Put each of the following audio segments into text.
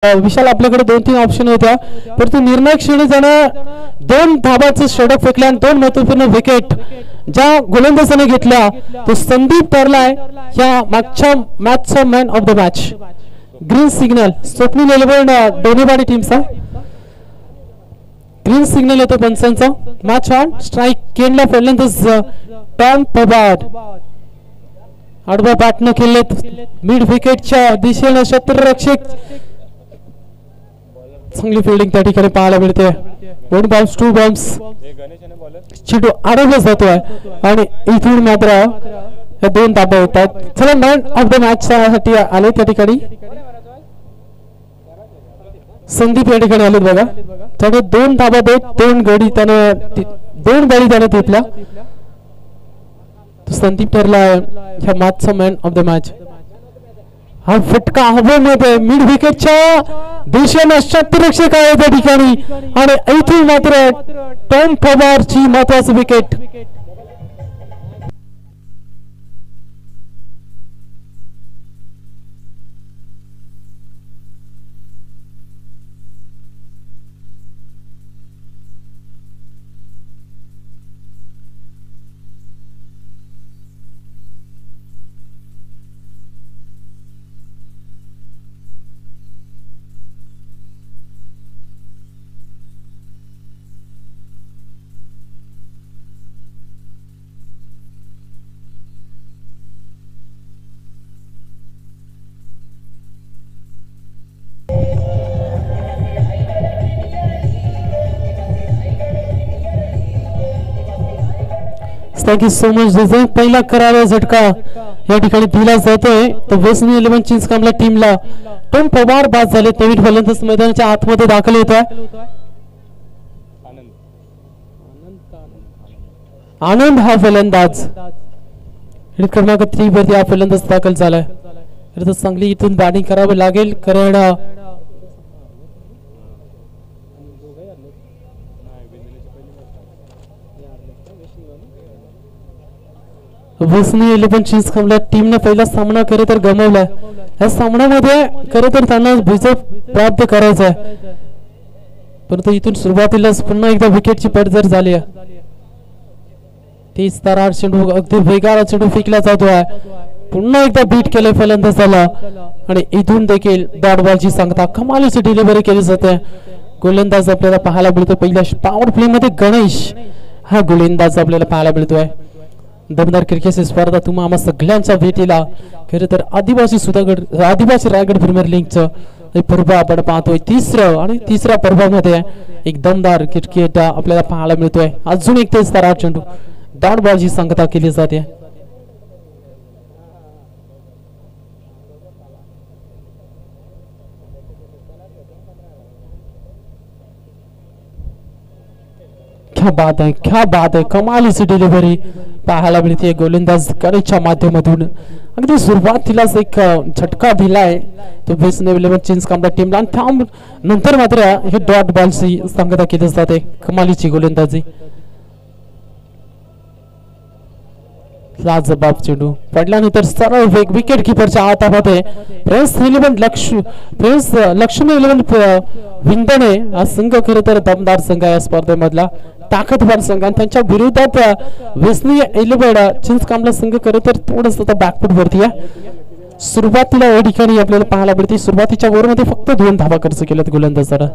विशाल आपल्याकडे 2-3 ऑप्शन होत्या, परंतु निर्णायक क्षणी त्यानं 2 धाबाचं षटक फेकले आणि 2 महत्त्वपूर्ण विकेट ज्या गोलंदाजाने घेतल्या तो संदीप ठरलाय या मागच्या मॅचचा man of the match. Green signal Swapnil eleven दोन्हीबाडी टीमचा ग्रीन सिग्नल येतो पंचांचा. मॅच ऑन स्ट्राईक केनला फलंदाज टॉम पबार्ड आडवा बॅटनं खेळलेत मिड विकेटच्या दिशेने क्षेत्ररक्षक चांगली फिल्डिंग त्या ठिकाणी पाहायला मिळते. 1 बॉल्स 2 बॉल्स चिटू अडवला जातोय आणि इथून मात्र या 2 धाबा होतात. चला मॅन ऑफ द मॅच साठी आले त्या ठिकाणी संदीप या ठिकाणी आलेत बघा. त्याने 2 धाबा देत 2 गडी त्याने 2 गडी त्याने घेतल्या. संदीप ठरला ह्या मॅचचा मॅन ऑफ द मॅच. हा फटका हवेमध्ये मिड विकेटच्या दिशेने क्षेत्ररक्षक आहे त्या ठिकाणी आणि इथून मात्र टॉम पबारची महत्वाची विकेट. Thank you so much. पहिला करारा झटका या ठिकाणी दिला जातोय तर वेस्ट इंडिज 11 चिंचकामला टीमला टॉम पवार बाद झाले. नवीन फलंदाज मैदानाच्या आतमध्ये दाखल होतोय. आनंद हा फलंदाज क्रमांक 3 वरती हा फलंदाज दाखल झालाय. तर चांगली इथून बॅटिंग करावं लागेल कारण वेस्ट इंडिज 11 चिंचकामला टीमने पहिला सामना खरं तर गमावलाय. या सामन्यामध्ये खरं तर त्यांना विजय प्राप्त करायचा आहे, परंतु इथून सुरुवातीलाच पुन्हा एकदा विकेटची पडझड झाली आहे. 30 तार चेंडू अगदी वेगाला चेंडू फेकला जातो आहे. पुन्हा एकदा बीट केले फलंदाजाला आणि इथून देखील डॉट बॉलची सांगता कमालीची डिलिव्हरी केली जाते. गोलंदाज आपल्याला पाहायला मिळतो. पहिल्या पॉवर प्ले मध्ये गणेश हा गोलंदाज आपल्याला पाहायला मिळतोय. दमदार क्रिकेट स्पर्धा तुम्हा आम्हा सगळ्यांच्या भेटीला खरं तर आदिवासी रायगड प्रीमियर लीगचं पर्व आपण पाहतोय. तिसऱ्या पर्वामध्ये एक दमदार क्रिकेट आपल्याला पाहायला मिळतोय. अजून एक तेच तारा चेंडू डॉट बॉलची सांगता केली जाते. क्या बात है कमालीची डिलिव्हरी पाहायला मिळते गोलंदाज गणेशच्या माध्यमातून. अगदी सुरुवातीलाच एक झटका दिलाय तो वेस्ट इंडिज 11 चिंचकामला टीमला आणि नंतर मात्र हे डॉट बॉलची सांगता केली जाते. कमालीची गोलंदाजी लाजबाब चेंडू पडल्यानंतर सरळ विकेट किपरच्या हातामध्ये लक्ष्मी 11 विंदणे हा संघ खरं तर दमदार संघ आहे. या स्पर्धेमधला ताकदवार संघ आणि त्यांच्या विरोधात वेस्ट इंडिज 11 चिंचकामला संघ खरं तर थोडंसं बॅकफूट वरती आहे. सुरुवातीला या ठिकाणी आपल्याला पाहायला मिळते सुरुवातीच्या ओव्हरमध्ये फक्त 2 धावा खर्च केल्यात गोलंदाजाला.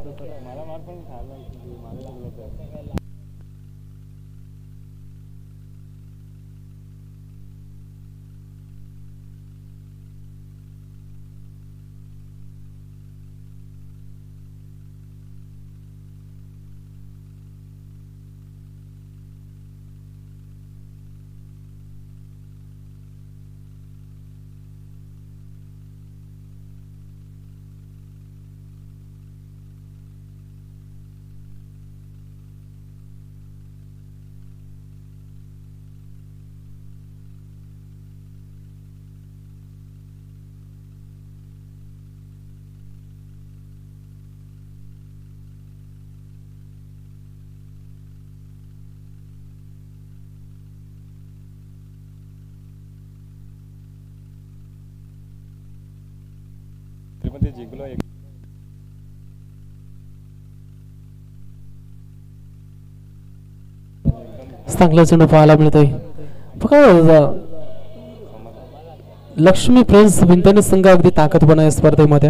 जिंकलो चांगला चेंडू पाहायला मिळतोय बघा लक्ष्मी प्रिन्स विंतने संघ अगदी ताकदवान आहे स्पर्धेमध्ये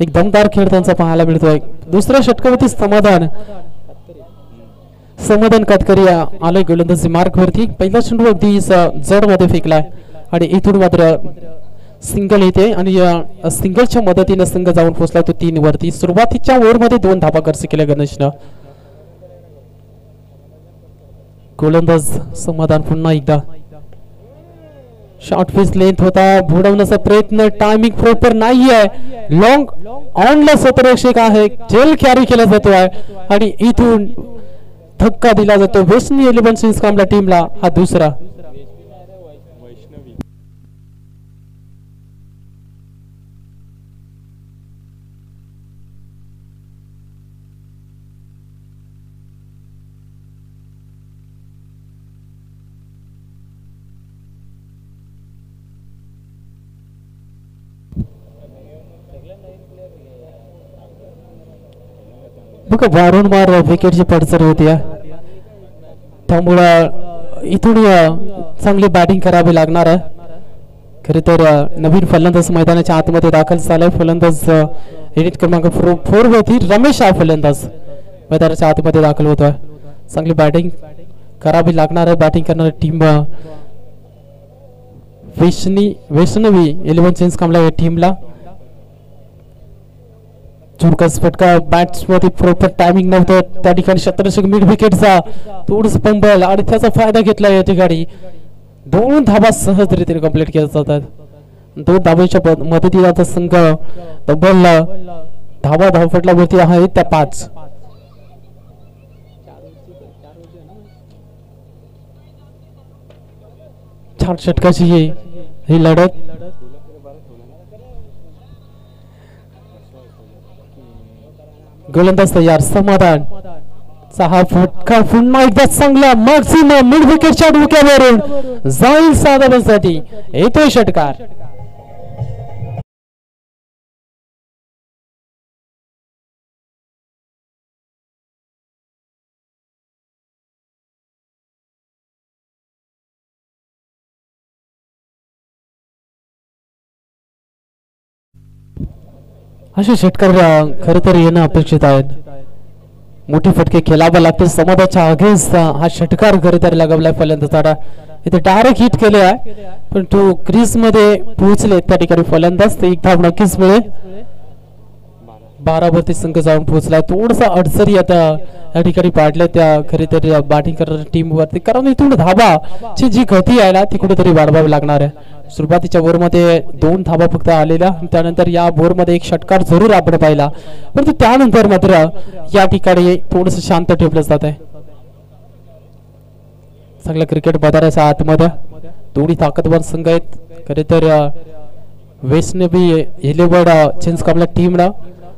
एक दमदार खेळ त्यांचा पाहायला मिळतोय दुसऱ्या षटकावरती समाधान कटकरी आले गोलंदाजी मार्क वरती पहिला चेंडू अगदी जड मध्ये फेकलाय आणि इथून मात्र सिंगल येते आणि या सिंगलच्या मदतीने संघ जाऊन पोहोचला तो 3 वरती सुरुवातीच्या ओव्हरमध्ये 2 धाबा खर्च केल्या गणेशनं गोलंदाज समाधान पुन्हा एकदा शॉर्ट पिच लेंथ होता बुडवण्याचा प्रयत्न टायमिंग प्रॉपर नाहीये लॉंग ऑनला सतरक्षक आहे जेल कॅरी केला जातोय आणि इथून धक्का दिला जातो वेस्टर्न 11 सिंस कामला टीमला हा दुसरा बघा वारंवार विकेटची पडझड होती त्यामुळे इथून चांगली बॅटिंग करावी लागणार आहे खरे तर नवीन फलंदाज मैदानाच्या आतमध्ये दाखल झालाय फलंदाज युनिट क्रमांक 4 वरती रमेश हा फलंदाज मैदानाच्या आतमध्ये दाखल होतोय चांगली बॅटिंग करावी लागणार आहे बॅटिंग करणारी टीम वैष्णवी 11 चेंज कामला या टीमला चुरकस फटका बॅट्स मध्ये प्रॉपर टायमिंग नव्हतं त्या ठिकाणी शतरक्षक मिड विकेटचा थोडस पंबल आणि त्याचा फायदा घेतला या ठिकाणी 2 धाबा सहजरित्या कंप्लीट केल्या जातात 2 धाबांच्या मदतीने आता संघ तब्बल धावपटला वरती आहे त्या 5 4 षटकाची ही लढत गोलंदाज तयार समाधान 6 फटका पुन्हा एकदा चांगला मॅक्सिमम मिड विकेटच्या डोक्यावरून जाईल साधारणसाठी येतोय षटकार असे षटकार खर तर येणं अपेक्षित आहे मोठे फटके खेळावे लागते समाधाच्या अगेन्स्ट हा षटकार खर तर लगावलाय फलंदाजाला इथे डायरेक्ट हिट केले आहे पण तो क्रीज मध्ये पोहोचले त्या ठिकाणी फलंदाज एक धाव नक्कीच मिळेल 12 वरती संघ जाऊन पोहोचलाय थोडासा अडचणी आता या ठिकाणी पाडल्या त्या खरी तर बॅटिंग करणाऱ्या टीम वरती कारण इथून धाबाची जी गती आहे ना ती कुठेतरी वाढवावी लागणार आहे सुरुवातीच्या ओव्हर मध्ये 2 धाबा फक्त आलेल्या त्यानंतर या ओव्हर मध्ये एक षटकार जरूर आपण पाहिला परंतु त्यानंतर मात्र या ठिकाणी थोडस शांत ठेवलं जात आहे चांगला क्रिकेट मैदानाच्या आतमध्ये दोन्ही ताकदवार संघ आहेत खरे तर वैष्णवी 11 चेंज कामला टीमला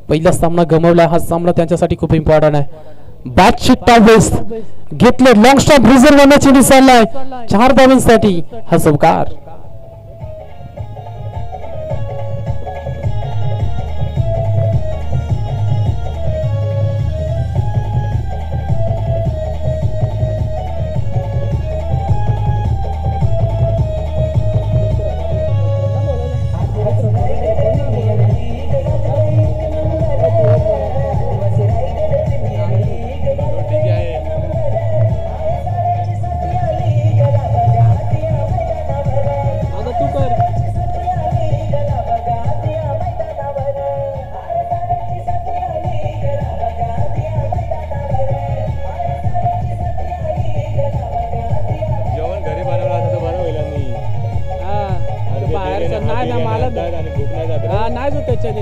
पहिला सामना गमावला हा सामना त्यांच्यासाठी खूप इम्पॉर्टंट आहे बॅटची वेस्ट घेतले लॉंग स्टॉप रिझर्व्ह होण्याची दिसायलाय 4 धावांसाठी हा चौकार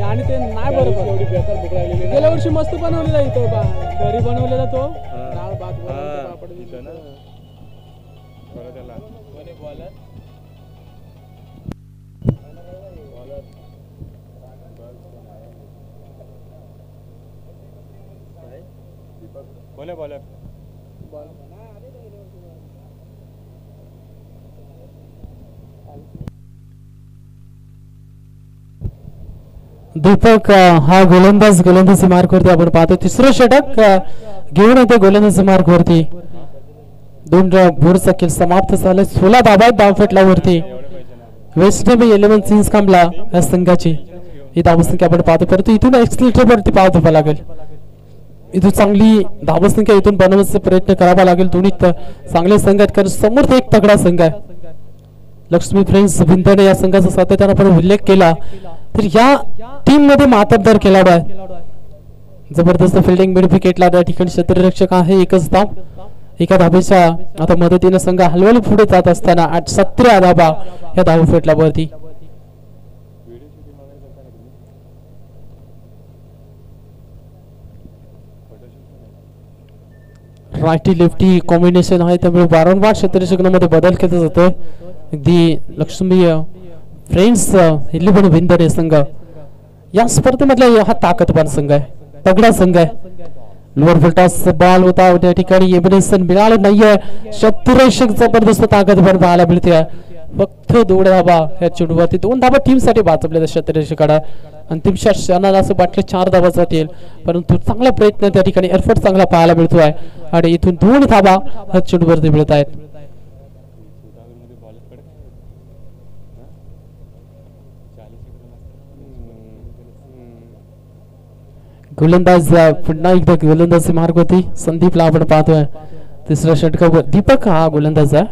आणि ते नाही बरोबर गेल्या वर्षी मस्त बनवलेला इथं घरी बनवलेला तो डाळ भात पापड दीपक हा गोलंदाजी मार्क वरती आपण पाहतो तिसरं षटक घेऊन येतो गोलंदाजी मार्क वरती 2 बोरचा खेळ समाप्त झाला. 16 धावा धाव फेटल्यावरती वैष्णवी 11 सिन्स कामला या संघाची ही धावसंख्या आपण पाहतो. परंतु इथून एक्सलेटर वरती पाहतो लागेल. इथून चांगली धावसंख्या इथून बनवण्याचा प्रयत्न करावा लागेल. दोन्ही चांगले संघ आहेत कारण समोर एक तगडा संघ आहे. लक्ष्मी फ्रेंड्स भिंतने या संघाचा सातत्याने आपण उल्लेख केला तर या टीम मध्ये मातब्दार खेळाडू आहे. जबरदस्त फिल्डिंग मिडविकेटला त्या ठिकाणी क्षेत्ररक्षक आहे. एकच धाव एका धाबेच्या आता मदतीने संघ हलवल पुढे जात असताना 17 धाबा या धाव फेटल्यावरती रायटी लेफ्टी कॉम्बिनेशन आहे. त्यामुळे वारंवार क्षेत्ररक्षणामध्ये बदल केला जातोय. अगदी लक्ष्मी फ्रेंड्स 11 भिंतने संघ या स्पर्धेमधला हा ताकदवान संघ आहे. तगडा संघ आहे. लोअर व्होल्टास बॉल होता त्या ठिकाणी एमिनेशन मिळालं नाहीये. क्षेत्ररक्षक जबरदस्त ताकदवान पाहायला मिळते. फक्त 2 धाबा या चेंडूवरती 2 धाबा टीम साठी वाचवले क्षेत्ररक्षकाला. अंतिम क्षणाला असं वाटलं 4 धाबा जातील परंतु चांगला प्रयत्न त्या ठिकाणी एफर्ट चांगला पाहायला मिळतोय आणि इथून 2 धाबा या चेंडूवरती मिळत आहेत. गोलंदाज पुन्हा एकदा गोलंदाजी मार्ग होती. संदीपला आपण पाहतोय. तिसऱ्या षटकावर दीपक हा गोलंदाज आहे.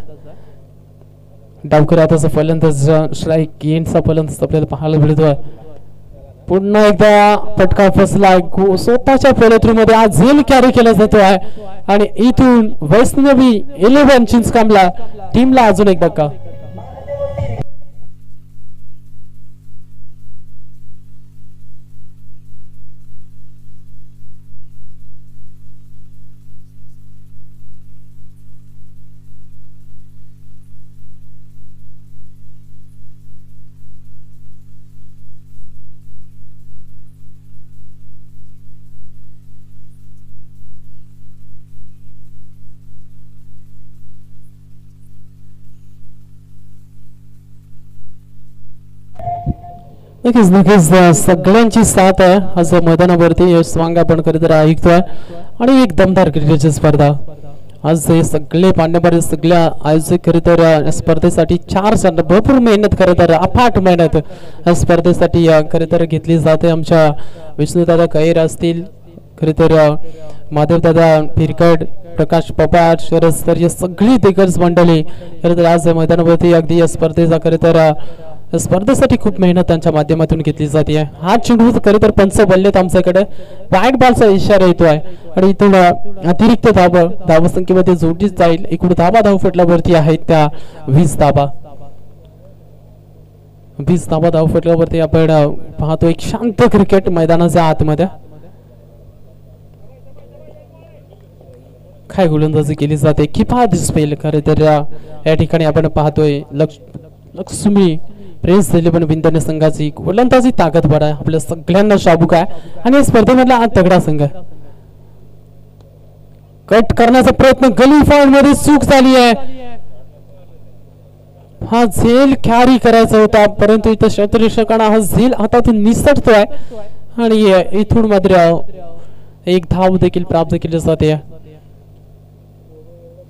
डावकर आता फलंदाज स्ट्राईक गेंडचा फलंदाज आपल्याला पाहायला मिळतोय. पुन्हा एकदा फटका फसला. स्वतःच्या फॉलोथ्रू मध्ये आज झेल कॅरी केला जातोय आणि इथून वैष्णवी 11 चिंच कामला टीमला अजून एक धक्का. नक्कीच सगळ्यांची साथ आहे आज मैदानावरती. स्वांग आपण करीत ऐकतोय आणि एक दमदार क्रिकेटची स्पर्धा. आज हे सगळे मान्यवर सगळ्या आयोजक खरे तर स्पर्धेसाठी 4 जण भरपूर मेहनत करत अफाट मेहनत या स्पर्धेसाठी खरे तर घेतली जाते. आमच्या विष्णुदादा कैर असतील खरे तर माधवदादा फिरकड प्रकाश पवार शरद सर या सगळी दिग्गज मंडळी खरे तर आज मैदानावरती अगदी या स्पर्धेचा खरे तर स्पर्धेसाठी खूप मेहनत त्यांच्या माध्यमातून घेतली जाते. हा चेंडू खरे तर पंच बोललेत आमच्याकडे वाईट बॉलचा इशारा येतोय आणि इथून अतिरिक्त धावसंख्येमध्ये जोडली जाईल. एकूण धाव फटल्यावरती आहेत त्या 20 धावा. 20 धाव फटल्यावरती आपण पाहतो एक शांत क्रिकेट मैदानाच्या आतमध्ये. काय गोलंदाजी केली जाते किफायत स्पेल खरे तर या ठिकाणी आपण पाहतोय. लक्ष्मी प्रेस पण भिंतने संघाची गोलंदाजी ताकदवर आहे. आपल्या सगळ्यांना शाबूक आहे आणि या स्पर्धेमधला हा तगडा संघ आहे. कट करण्याचा प्रयत्न गली फॉर्म मध्ये चूक झाली आहे. हा झेल कॅरी करायचा होता परंतु इथं क्षेत्ररक्षकांना हा झेल हातातून निसटतोय आणि इथून मात्र एक धाव देखील प्राप्त केली जाते.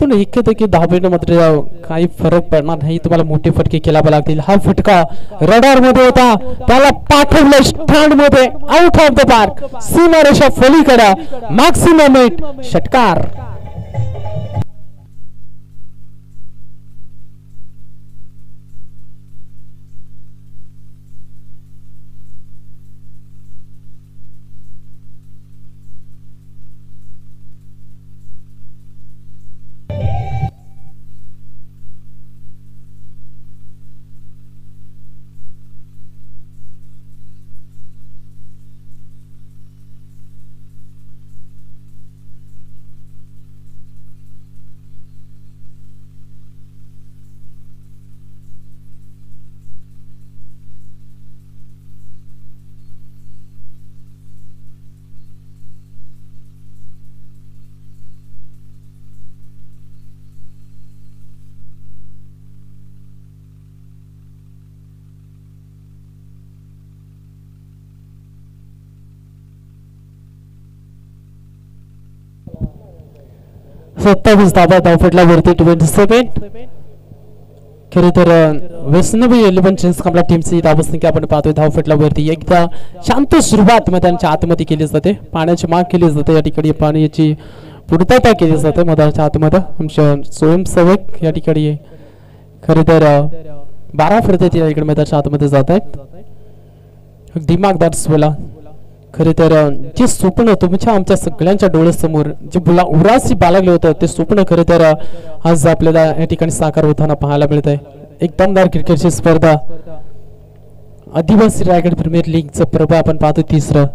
पण एकेतकी धावेनं मात्र काही फरक पडणार नाही. तुम्हाला मोठे फटके खेळावे लागतील. हा फटका रडार मध्ये होता त्याला पाठवलं स्टँड मध्ये आउट ऑफ द पार्क. सीमारेषा पलीकडे मॅक्सिमम 8 षटकार. 27 धावा धावफटला वरती 27. खरे तर वेस्टर्न 11 चेंज आपल्या टीमची धावसंख्या आपण पाहतोय धावफटला वरती एकदा शांत सुरुवात मैदानाच्या आतमध्ये केली जाते. पाण्याची माग केली जाते या ठिकाणी पाण्याची पूर्तता केली जाते मैदानाच्या आतमध्ये. आमच्या स्वयंसेवक या ठिकाणी खरे तर 12 फरते इकडे मैदानाच्या आतमध्ये जात आहेत. दिमागदार बोला खरे तर जे स्वप्न तुमच्या आमच्या सगळ्यांच्या डोळ्यासमोर जे उरासी बाळगले होतं ते स्वप्न खरे तर आज आपल्याला या ठिकाणी साकार होताना पाहायला मिळत आहे. एक दमदार क्रिकेटची स्पर्धा आदिवासी रायगड प्रीमियर लीगचं पर्व आपण पाहतो तिसरं.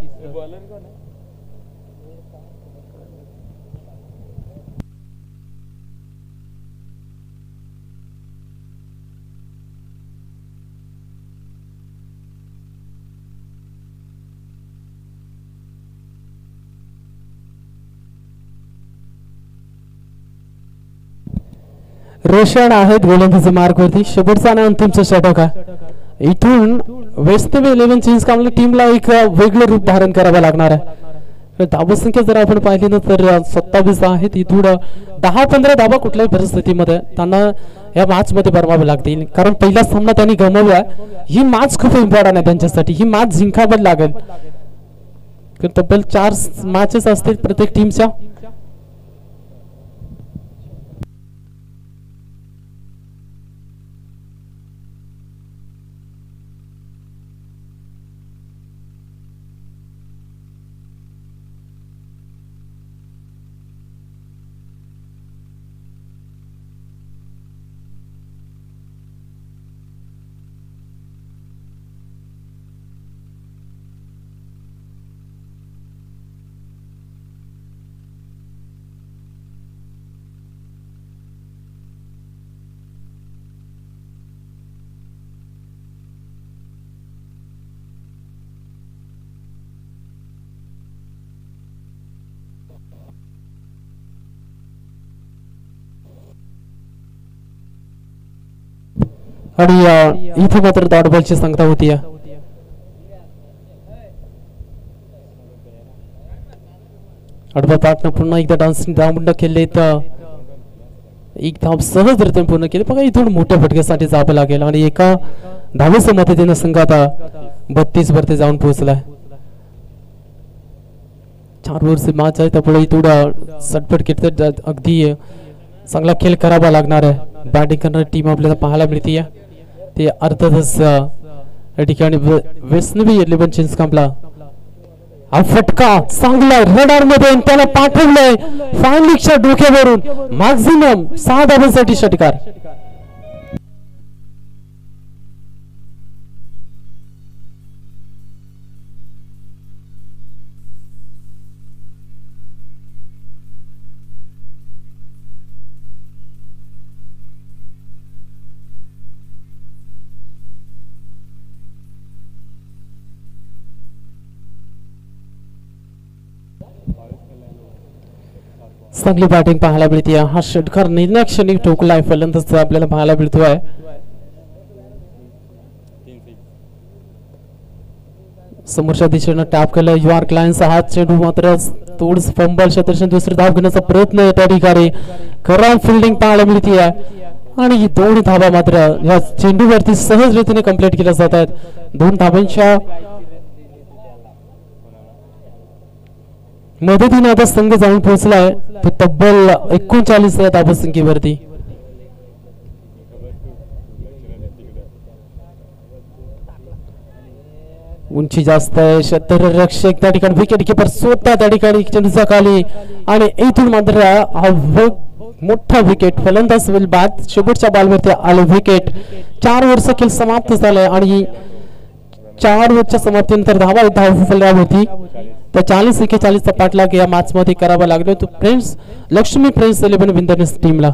रोशन आहेत गोलंदाजी मार्गवरती. शेवटचा आणि अंतिमचा षटक आहे. इथून वेस्टर्न 11 चेंज कामल्या टीमला एक वेगळं रूप धारण करावं लागणार आहे. धावसंख्या जर आपण पाहिली ना तर 27 आहेत. इथून 10-15 धावा कुठल्याही परिस्थितीमध्ये त्यांना या मॅच मध्ये बनवावे लागतील. कारण पहिला सामना त्यांनी गमावला. ही मॅच खूप इम्पॉर्टंट आहे त्यांच्यासाठी. ही मॅच जिंकावी लागेल. तब्बल 4 मॅचेस असतील प्रत्येक टीमच्या. आणि इथे मात्र डॉट बॉलची सांगता होती. अडबा पाटनं पुन्हा एकदा डान्सिंग डावमुंड केले तर एक धाव सहजरित्या पूर्ण केली. बघा इथून मोठ्या फटक्यासाठी जावं लागेल आणि एका धावेच्या मदतीने संघ आता 32 वरती जाऊन पोहोचलाय. 4 वर्ष मॅच आहे त्यामुळे इथून सटपट खेळत अगदी चांगला खेळ करावा लागणार आहे. बॅटिंग करणारी टीम आपल्याला पाहायला मिळते. ते अर्थातच या ठिकाणी वेस्टर्न 11 चेंज कामला हा फटका चांगला रडार मध्ये त्याला पाठवलंय फायनलिकच्या डोक्यावरून मॅक्झिमम 6 धावांसाठी षटकार. चांगली बॅटिंग पाहायला मिळते. हा षटकार निर्णायक ठोकलाय फलंदाज आपल्याला पाहायला मिळतोय. समोरच्या दिशेनं टॅप केलं यॉर्क लायन्स. हा चेंडू मात्र तोड फंबल क्षेत्रक्षण दुसरी धाव घेण्याचा प्रयत्न त्या ठिकाणी खराब फिल्डिंग पाहायला मिळते आणि ही 2 धावा मात्र या चेंडूवरती सहज रीतीने कंप्लीट केल्या जात आहेत. 2 धावांच्या मदतीने आता संघ जाऊन पोहोचलाय तो तब्बल 39 धावसंख्येवरती. उंची जास्त आहे. क्षेत्ररक्षक त्या ठिकाणी विकेट किपर स्वतः त्या ठिकाणी चेंडूच्या खाली आणि इथून मात्र हा मोठा विकेट फलंदाज विल बाद. शेवटच्या बॉलवरती आले विकेट. 4 ओव्हरचा खेळ समाप्त झालाय आणि 4 ओव्हरच्या समाप्तीनंतर धाव फलंदाज त्या 40-41 चा पाठलाग या मॅच मध्ये करावा लागलो तो फ्रेंड्स लक्ष्मी फ्रेंड्स 11 विंदर्स टीमला.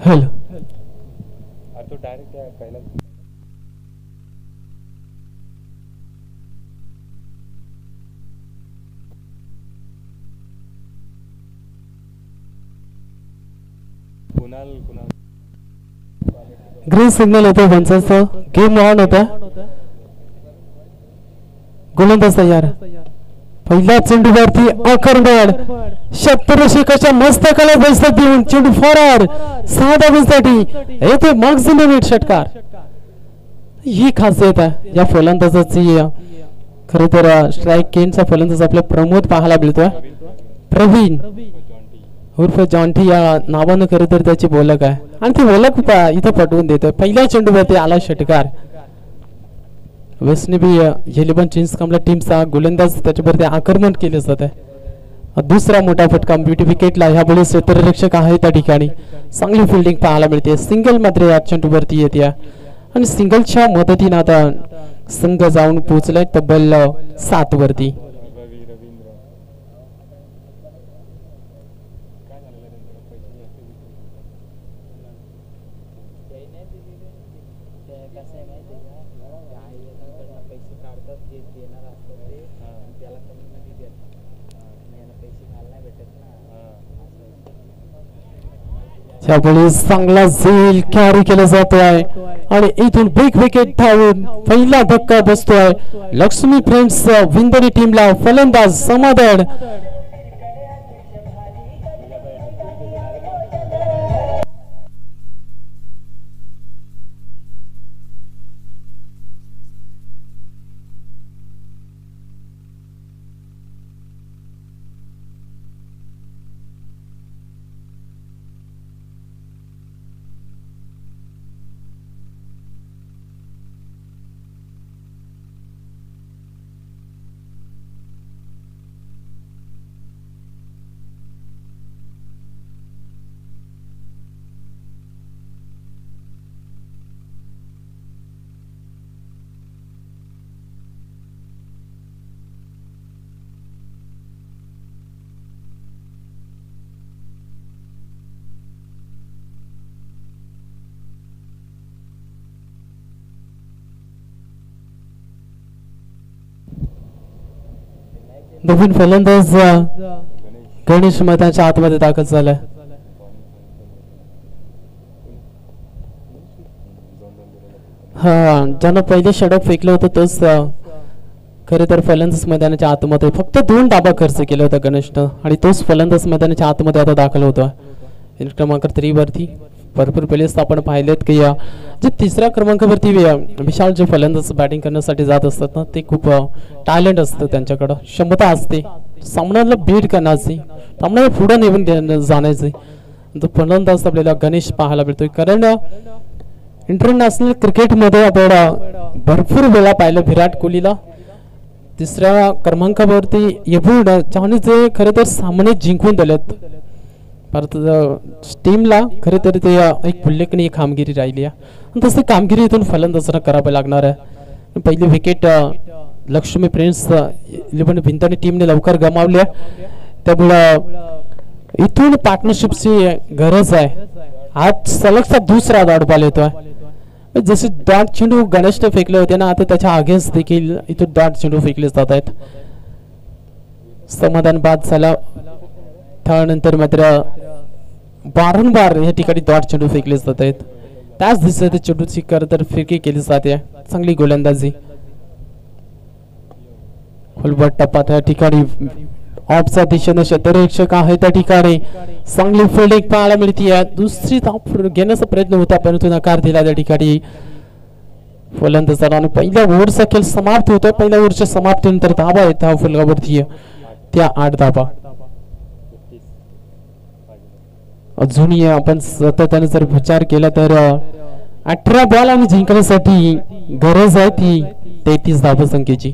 हॅलो तो direct Kailas Kunal Kunal green signal होतं पंचाचं गेम ऑन होता गोलंदाज तयार पहिला चेंडूवरती आकर्षण शतरशिकाच्या मस्तकाला बसतात देऊन चेंडू फॉरवर्ड 6 धावांसाठी येथे मॅक्झिमम षटकार ही खासियत आहे या फलंदाजाची खरं तर स्ट्राईक केनचा फलंदाज आपल्या प्रमोद पाहायला मिळतोय प्रवीण उर्फ जॉन्टी या नावानं खरं तर त्याची बोलक आहे आणि ती बोलक इथं पटवून देतोय पहिल्या चेंडूवरती आला षटकार वेस्टने बी 11 चिंग्स कमला टीमचा गोलंदाज त्याच्यावरती आक्रमण केले जात आहे दुसरा मोठा फटका ब्युटी विकेटला ह्यामुळे क्षेत्ररक्षक आहे त्या ठिकाणी चांगली फिल्डिंग पाहायला मिळते सिंगल मात्र या चेंडूवरती येते आणि सिंगलच्या मदतीने आता संघ जाऊन पोहोचलाय तब्बल 7 वरती त्यामुळे चांगला झेल कॅरी केला जातोय आणि इथून बिग विकेट धावून पहिला धक्का बसतोय लक्ष्मी फ्रेंड्स विंदरी टीमला फलंदाज समाधान नवीन फलंदाज गणेश मैदानाच्या आतमध्ये दाखल झालाय हा ज्यानं पहिले षटक फेकलं होतं तोच खरे तर फलंदाज मैदानाच्या आतमध्ये फक्त 2 डाबा खर्च केला होता गणेशनं आणि तोच फलंदाज मैदानाच्या आतमध्ये आता दाखल होतो क्रमांक 3 वरती भरपूर प्लेयर्स आपण पाहिलेत की जे तिसऱ्या क्रमांकावरती विशाल जे फलंदाज बॅटिंग करण्यासाठी जात असतात ना ते खूप टॅलेंट असतं त्यांच्याकडं क्षमता असते सामन्याला बीट करण्याची सामन्याला पुढे निघून जाण्याची तो फलंदाज आपल्याला गणेश पाहायला मिळतोय कारण इंटरनॅशनल क्रिकेटमध्ये आपण भरपूर वेळा पाहिलं विराट कोहलीला तिसऱ्या क्रमांकावरती येऊन ज्याने जे खरे तर सामने जिंकून दिलेत भारत टीमला खरे तर ते एक उल्लेखनीय कामगिरी राहिली आहे तसं कामगिरी इथून फलंदाजांना करावं लागणार आहे पहिली विकेट लक्ष्मी फ्रेंड्स 11 भिंतानी टीमने लवकर गमावल्या त्यामुळं इथून पार्टनरशिपची गरज आहे आज सलगचा दुसरा डॉट बॉल येतोय जसे डॉट चेंडू गणेशने फेकले होते ना आता त्याच्या अगेन्स्ट देखील इथून डॉट चेंडू फेकले जात आहेत समाधान बाद झाला त्यानंतर मात्र वारंवार या ठिकाणी डॉट चेंडू फेकले जात आहेत त्याच दिवसात चेंडूची कर तर फिरकी केली जाते चांगली गोलंदाजी खोलबट टप्पा त्या ठिकाणी ऑफच्या दिशेने क्षेत्ररक्षक आहे त्या ठिकाणी चांगली फिल्डिंग पाहायला मिळते दुसरी धाव घेण्याचा प्रयत्न होता परंतु नकार दिला त्या ठिकाणी फलंदाजाला आणि पहिल्या ओव्हरचा खेळ समाप्त होतोय पहिल्या ओव्हरच्या समाप्तीनंतर धावा येतात फलकावरती त्या 8 धावा अजूनही आपण सातत्याने जर विचार केला तर 18 बॉल आणि जिंकण्यासाठी गरज आहे ती 33 धावा संख्येची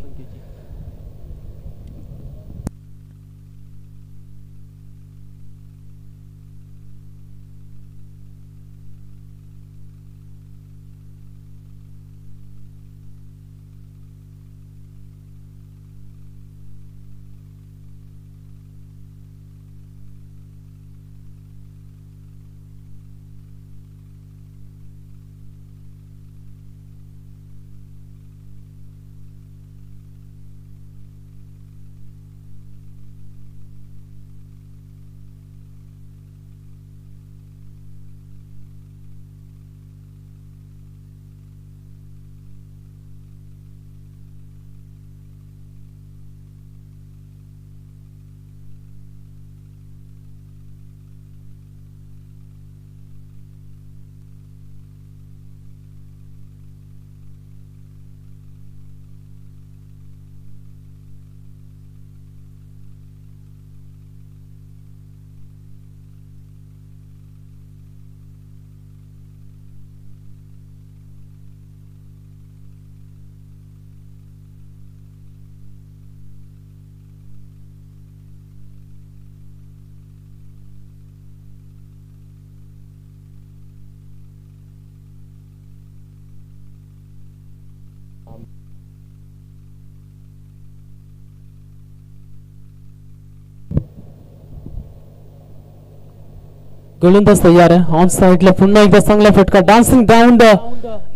गोलंदाज तयार आहे. ऑन साइडला पुन्हा एकदा चांगला फटका. डान्सिंग डाऊन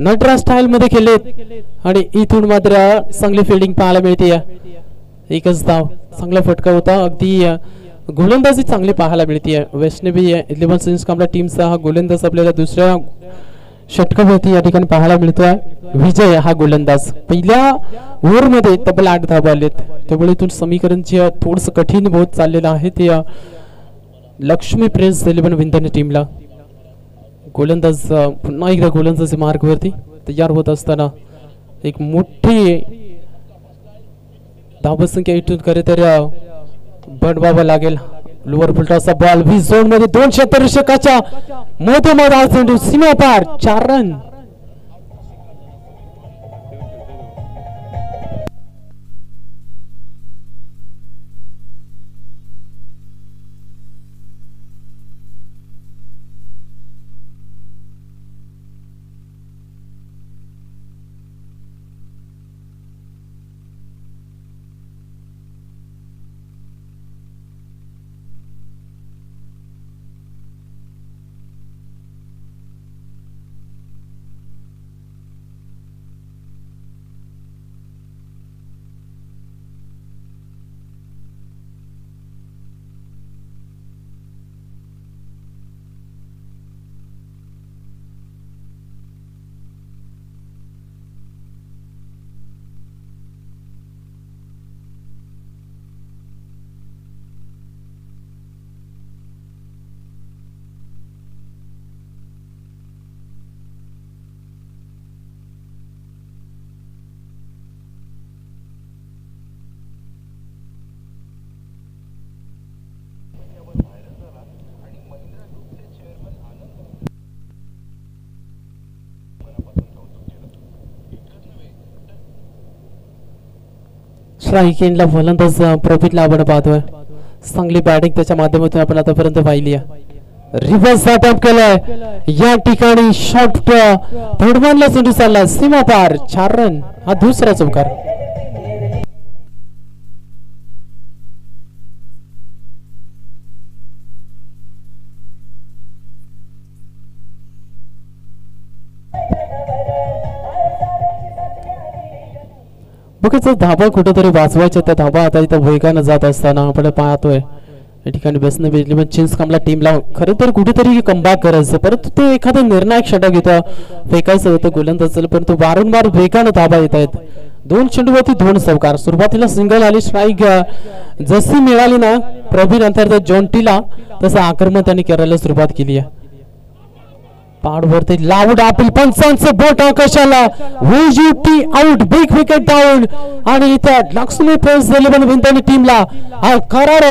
नटराज स्टाईल मध्ये खेळलेत आणि इथून मात्र चांगली फिल्डिंग पाहायला मिळते. एकच धाव. चांगला फटका होता. अगदी गोलंदाजी चांगली पाहायला मिळते. वैष्णवी 11 कामला टीमचा हा गोलंदाज आपल्याला दुसऱ्या षटकावरती या ठिकाणी पाहायला मिळतोय. विजय हा गोलंदाज. पहिल्या ओव्हर मध्ये तब्बल 8 धावा आलेत. त्यामुळे इथून समीकरण जे थोडस कठीण होत चाललेलं आहे ते लक्ष्मी प्रेस 11 विंधन टीमला. गोलंदाज पुन्हा एकदा गोलंदाजी मार्गवरती तयार होत असताना एक मोठी धावसंख्या इथून खरे तर बनवावा लागेल. लोअर फुलटॉसचा बॉल 20 झोन मध्ये 270 षटकाच्या मोठ्या धावचेंडू सीमा पार 4 रन. स्ट्राईक एंडला फलंदाज प्रॉफिटला आपण पाहतोय. चांगली बॅटिंग त्याच्या माध्यमातून आपण आतापर्यंत पाहिली आहे. रिव्हर्स अटॅक केलाय या ठिकाणी. शॉट थर्डमॅनला चेंडू चालला सीमा पार 4 रन. हा दुसरा चौकार. बघायचं धाबा कुठेतरी वाचवायच्या. त्या धाबा आता इथं वेगानं जात असताना आपण पाहतोय या ठिकाणी वैष्णवी 11 कामला टीमला खरं तर कुठेतरी कमबॅक करायचं, परंतु ते एखादं निर्णायक षटक घेतं फेकायचं होतं गोलंदाज, परंतु वारंवार वेगानं धाबा येत आहेत. 2 चेंडूवरती 2 चौकार. सुरुवातीला सिंगल आली, स्ट्राईक जशी मिळाली ना प्रवीण नंतर जॉन्टीला तसं आक्रमण त्यांनी करायला सुरुवात केली आहे. पाडवरती लाऊड अपील, पंचांचं बोट आकाशाला. व्हीजीटी आउट, बिग विकेट डाऊन. आणि इथे लक्ष्मी प्रेस 11 विंधन टीमला हा करार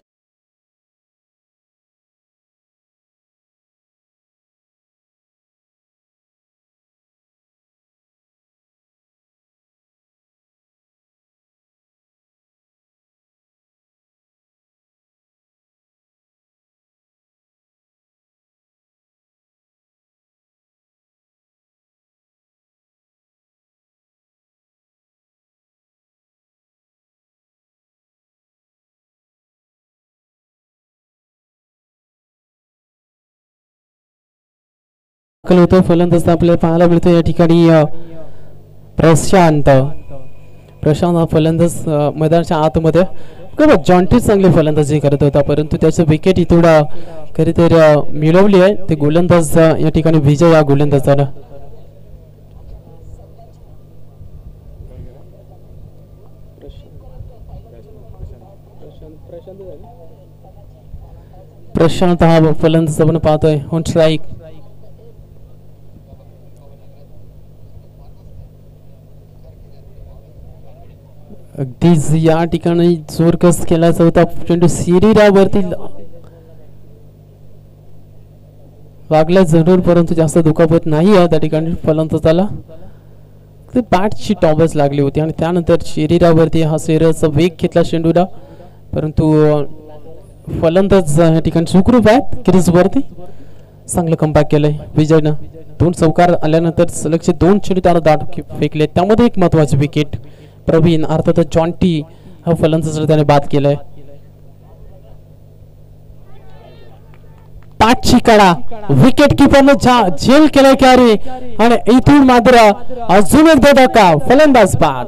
होतो. फलंदाज आपल्याला पाहायला मिळतो या ठिकाणी प्रशांत हा फलंदाज मैदानाच्या आतमध्ये. जॉन्टी चांगली फलंदाजी करत होता, परंतु त्याचं विकेट इथून खरी तर मिळवली आहे. ते गोलंदाज या ठिकाणी विजय या गोलंदाजानं. प्रशांत हा फलंदाज आपण पाहतोय ऑन स्ट्राईक. अगदीच या ठिकाणी जोरकस केलाचा होता चेंडू शरीरावरती लागला जरूर, परंतु जास्त दुखापत नाही आहे त्या ठिकाणी फलंदाजाला. बॅटची टॉबच लागली होती आणि त्यानंतर शरीरावरती हा शरीराचा वेग घेतला चेंडूला, परंतु फलंदाज या ठिकाणी सुखरूप आहेत क्रीजवरती. चांगलं कमबॅक केलंय विजयनं. 2 चौकार आल्यानंतर सलगचे 2 चेंडू त्याला दाट फेकले, त्यामध्ये एक महत्वाची विकेट. प्रवीण अर्थातच जॉन्टी हा फलंदाज त्याने बाद केलाय. पाठची कडा विकेट किपरनं झेल केलाय कॅरी आणि इथून मात्र अजून एकदा धक्का फलंदाज बाद.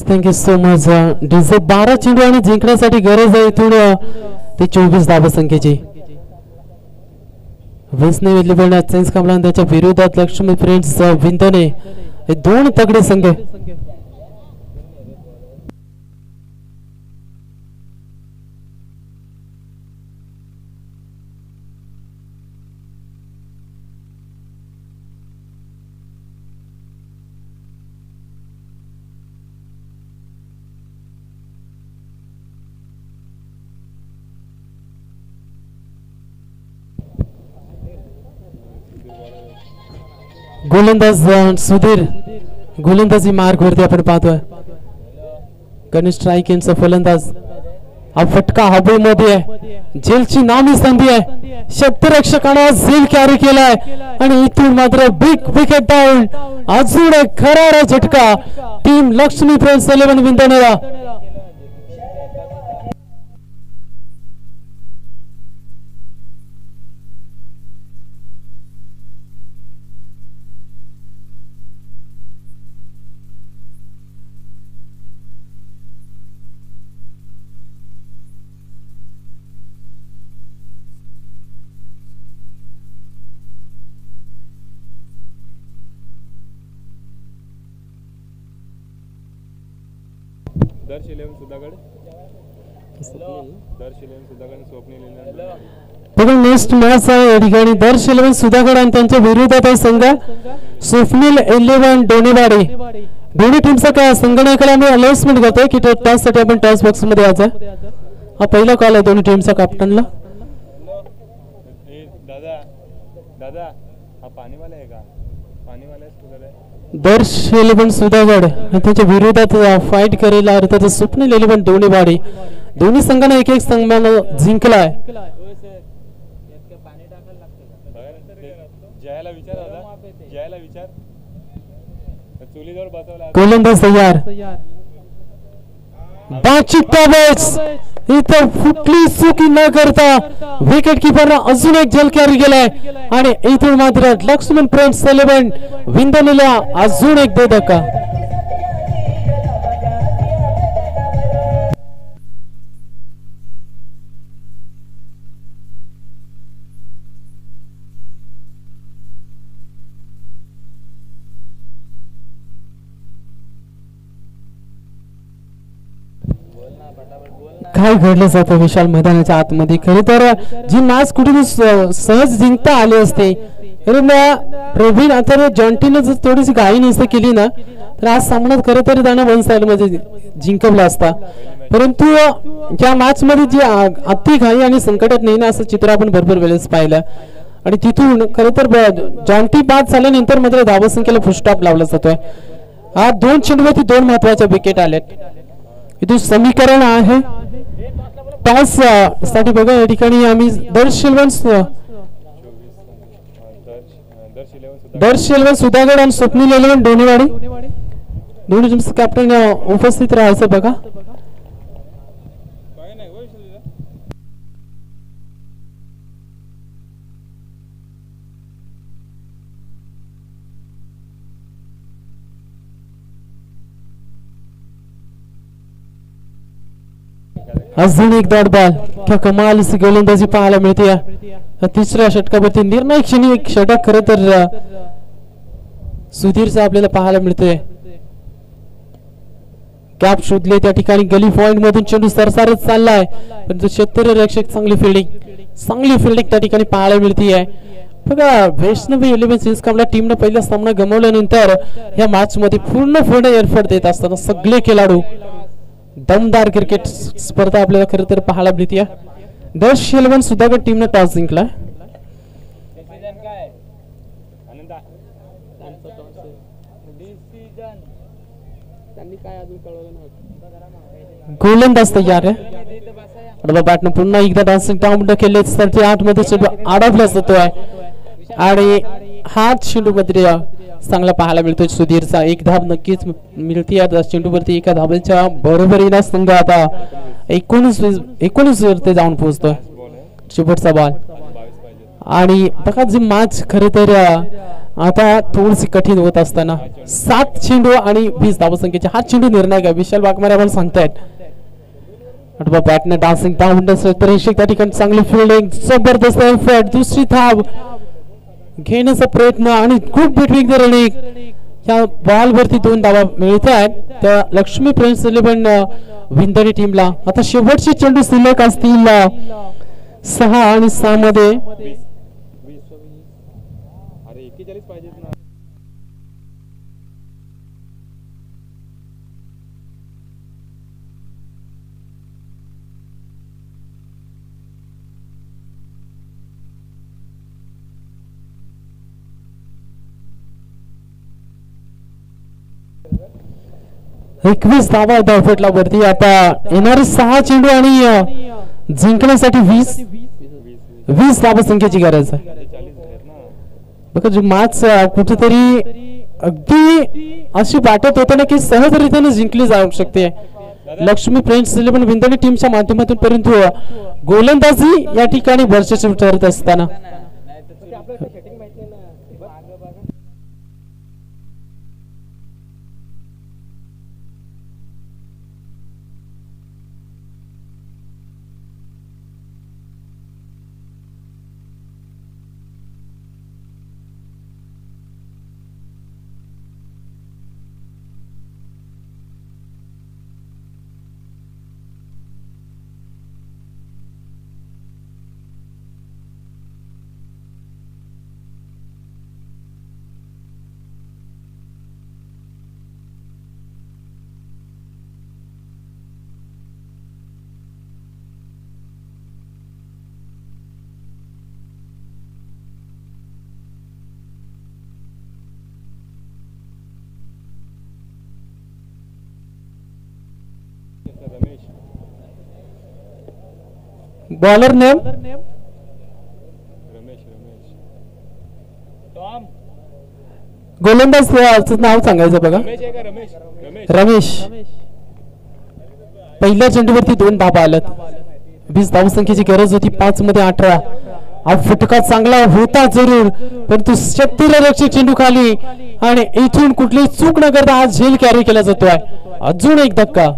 Thank you so much. डीजे 12 चेंडू आणि जिंकण्यासाठी गरज आहे इथून ते 24 धावा संख्येची. वेस्ने वेल्लीबर्ड सेन्स कमला त्याच्या विरोधात लक्ष्मी फ्रेंड्स विंदने हे दोन तगडे संघ. गोलंदाज सुधीर गोलंदाजी मार्ग वरती आपण पाहतोय. गणेश स्ट्राईक यांचा फलंदाज हा फटका हवेमध्ये आहे. झेलची नामी संधी आहे. शक्तिरक्षकांना झेल कॅरी केलाय आणि इथून मात्र बिग विकेट डाऊन. अजून एक खरारा झटका टीम लक्ष्मी फ्रेंड्स 11 विंदनेला. दर्श 11 सुधागड स्वप्नील नेक्स्ट मॅच आहे या ठिकाणी दर्श 11 सुधागड आणि त्यांच्या विरोधात आहे संघ स्वप्नील 11 डोणेवाडी. दोन्ही टीमचा काय संघटनेकडे आम्ही अनाउन्समेंट करतोय की टॉससाठी आपण टॉस बॉक्स मध्ये यायचं. हा पहिला कॉल आहे दोन्ही टीमचा कॅप्टनला. दादा हा पाणीवाला आहे का? पाणीवाला आहे. दर्श 11 सुधागड त्यांच्या विरोधात फाईट करेल अर्थात स्वप्नील 11 डोणेवाडी. दोन्ही संघांना एक एक संघानं जिंकलाय. जयाला विचार दादा, जयाला विचार. चुलीजवळ बसवला. गोलंदाज तयार. बाची कव्हर्स इथं फुटली चुकी न करता विकेट किपरनं अजून एक झेल कॅरी केलाय आणि इथून मात्र लक्ष्मण फ्रेंड्स 11 विंदनेला अजून एक धक्का. काय घडलं जातं विशाल मैदानाच्या आतमध्ये. खरे तर जी मॅच कुठे सहज जिंकता आली असते प्रवीण आता जॉन्टीने जर थोडीशी घाई नसते केली ना तर आज सामन्यात खरं तर त्यानं वन साइड मध्ये जिंकवला असता. परंतु या मॅच मध्ये जी अति घाई आणि संकटात नाही ना असं चित्र आपण भरपूर वेळेस पाहिलं आणि तिथून खरं तर जॉन्टी बाद झाल्यानंतर मात्र धावा संख्येला फुलस्टॉप लावला जातोय. आज 2 चेंडूवरती 2 महत्वाच्या विकेट आलेत. इथून समीकरण आहे टॉस साठी बघा या ठिकाणी आम्ही दर्श 11 दर्श एलेवन सुधागड आणि स्वप्नील एलेवन डोनेवाडी दोन्ही टीमचं कॅप्टन उपस्थित राहायचं बघा. अजून एक डॉट बॉल क्या कमाल सी गोलंदाजी पाहायला मिळते. तिसऱ्या षटकावरती निर्णायक क्षणी एक षटक खरं तर सुधीरचा आपल्याला पाहायला मिळतोय. कॅप शोधले त्या ठिकाणी गली पॉइंट मधून चेंडू सरसारच चाललाय पण क्षेत्र रक्षक चांगली फिल्डिंग त्या ठिकाणी पाहायला मिळते. बघा वैष्णवी 11 सिक्स आपल्या टीमने पहिला सामना गमावल्यानंतर या मॅच मध्ये पूर्ण एफर्ट देत असताना सगळे खेळाडू दमदार क्रिकेट स्पर्धा आपल्याला खरं तर पाहायला मिळते. दर्श 11 सुधागड टीमने टॉस जिंकला. गोलंदाज तयार आहे. बॅटनं पुन्हा एकदा डान्सिंग डाऊन केले 8 मध्ये चेंडू अडवला जातोय आणि हा चेंडू मध्ये चांगला पाहायला मिळतोय सुधीरचा. एक धाब नक्कीच मिळते आता चेंडूवरती. एका धाबेच्या बरोबरीला संघ आता 19 वरती जाऊन पोहोचतोय. शेवटचा बॉल आणि बघा जी मॅच खरे तर आता थोडीशी कठीण होत असताना 7 चेंडू आणि 20 धावसंख्येचे हा चेंडू निर्णायक आहे. विशाल वाघमारे आपण सांगतायत. बॅटने डान्सिंग डाऊन त्या ठिकाणी चांगली फिल्डिंग जबरदस्त एफर्ट. दुसरी धाव घेण्याचा प्रयत्न आणि खूप बिटवीक द रनिंग. या बॉल वरती 2 धावा मिळत आहेत त्या लक्ष्मी फ्रेंड्स 11 विंदणी टीमला. आता शेवटचे चेंडू शिल्लक असतील 6 आणि 6 मध्ये एकवीस धावा धावफेटला वरती. आता येणारे 6 चेंडू आणि जिंकण्यासाठी 20 धावा संख्येची गरज आहे. बघा जी मॅच कुठेतरी अगदी अशी वाटत होतं ना की सहजरित्याने जिंकली जाऊ शकते लक्ष्मी फ्रेंड्स 11 विंदणी टीमच्या माध्यमातून. परंतु गोलंदाजी या ठिकाणी वर्चस्व ठरत असताना बॉलर नेम गोलंदाज नाव सांगायचं बघा. रमेश. पहिल्या चेंडूवरती 2 धाबा आल्यात. 20 धावसंख्येची गरज होती 5 मध्ये 18. हा फटका चांगला होता जरूर परंतु क्षेत्ररक्षक चेंडू खाली आणि इथून कुठली चूक न करता आज झेल कॅरी केला जातोय. अजून एक धक्का.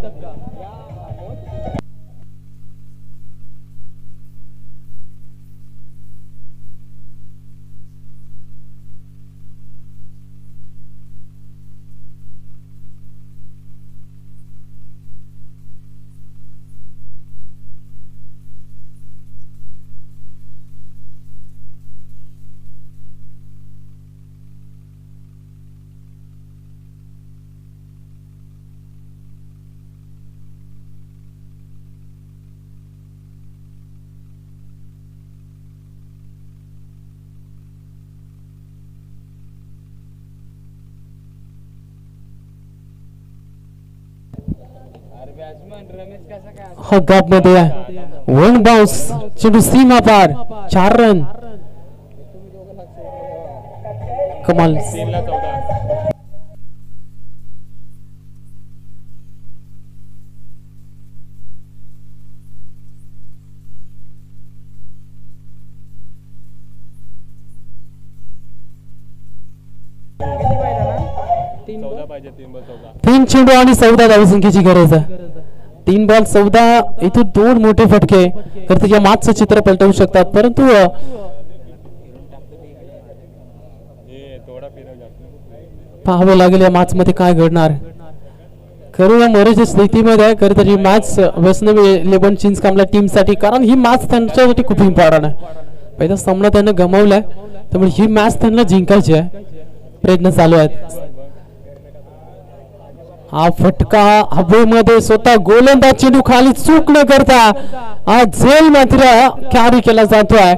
गप मध्ये 1 बाउंस चेंडू सीमा पार 4 रन. कमाल. 3-14. पाहिजे 3-14. 3 चेंडू आणि 14 धावसंख्येची गरज आहे. 3 बॉल 14 इथून 2 मोठे फटके तर त्याच्या मागचं चित्र पलटवू शकतात. परंतु पाहावं लागेल या मॅच मध्ये काय घडणार. खरं या मरेच्या स्थितीमध्ये आहे खरं तर ही मॅच वैष्णवी 11 चिंचकामला टीम साठी, कारण ही मॅच त्यांच्यासाठी खूप इम्पॉर्टंट आहे. पहिला सामना त्यांना गमावलाय त्यामुळे ही मॅच त्यांना जिंकायची आहे. प्रयत्न चालू आहेत. हा फटका हवेमध्ये स्वतः गोलंदाज चेंडू खाली चूक न करता हा झेल मात्र कॅरी केला जातोय.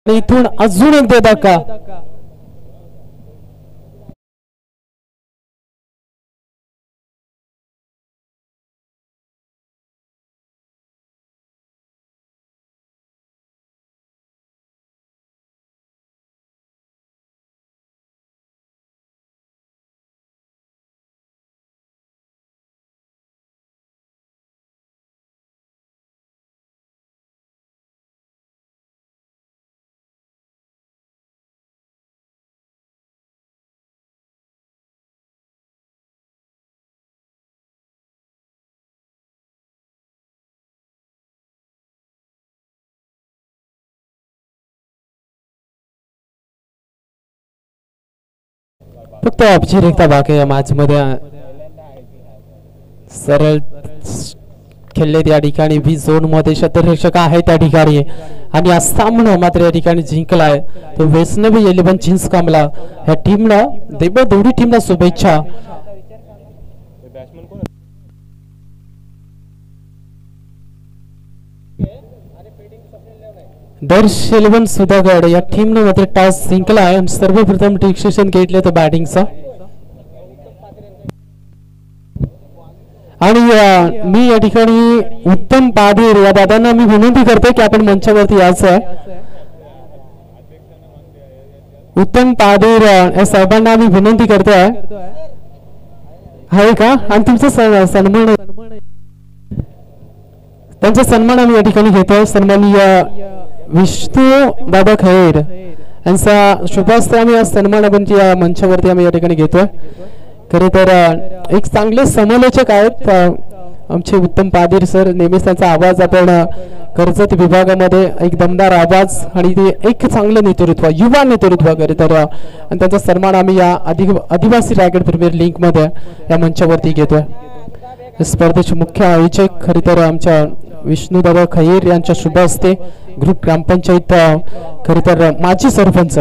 इथून अजून एकदा धक्का. फक्त ऑब्झर्व एकदा बाकी या मॅच मध्ये सरळ खेळले त्या ठिकाणी बी झोन मध्ये क्षेत्ररक्षक आहे त्या ठिकाणी आणि सामना मात्र या ठिकाणी जिंकलाय तो वैष्णवी 11 चिंचकामला. या टीमला दोन्ही टीमला शुभेच्छा. दर्श 11 सुधागड या टीमने मात्र टॉस जिंकला आहे आणि सर्वप्रथम डिसिजन घेतले तो बॅटिंगचा. आणि मी या ठिकाणी उत्तम पाधीर या दादांना मी विनंती करतो की आपण मंचावरती यायचं आहे. उत्तम पाधीर या साहेबांना मी विनंती करतोय आहे का, आणि तुमचा सन्मान त्यांचा सन्मान आम्ही या ठिकाणी घेतोय. सन्माननीय विष्णू दादा खैर यांचा शुभास्ते आम्ही सन्मान आपण या मंचावरती आम्ही या ठिकाणी घेतोय. खरे तर एक चांगले समालोचक आहेत आमचे उत्तम पाधीर सर. नेहमीच त्यांचा आवाज आपण कर्जत विभागामध्ये एक दमदार आवाज आणि ते एक चांगलं नेतृत्व, युवा नेतृत्व खरे तर, आणि त्यांचा सन्मान आम्ही या आदिवासी रायगड प्रीमियर लीग मध्ये या मंचावरती घेतोय. स्पर्धेचे मुख्य आयोजक खरे तर आमच्या विष्णुदादा खैर यांच्या शुभ हस्ते ग्रुप ग्रामपंचायत खरे तर माजी सरपंच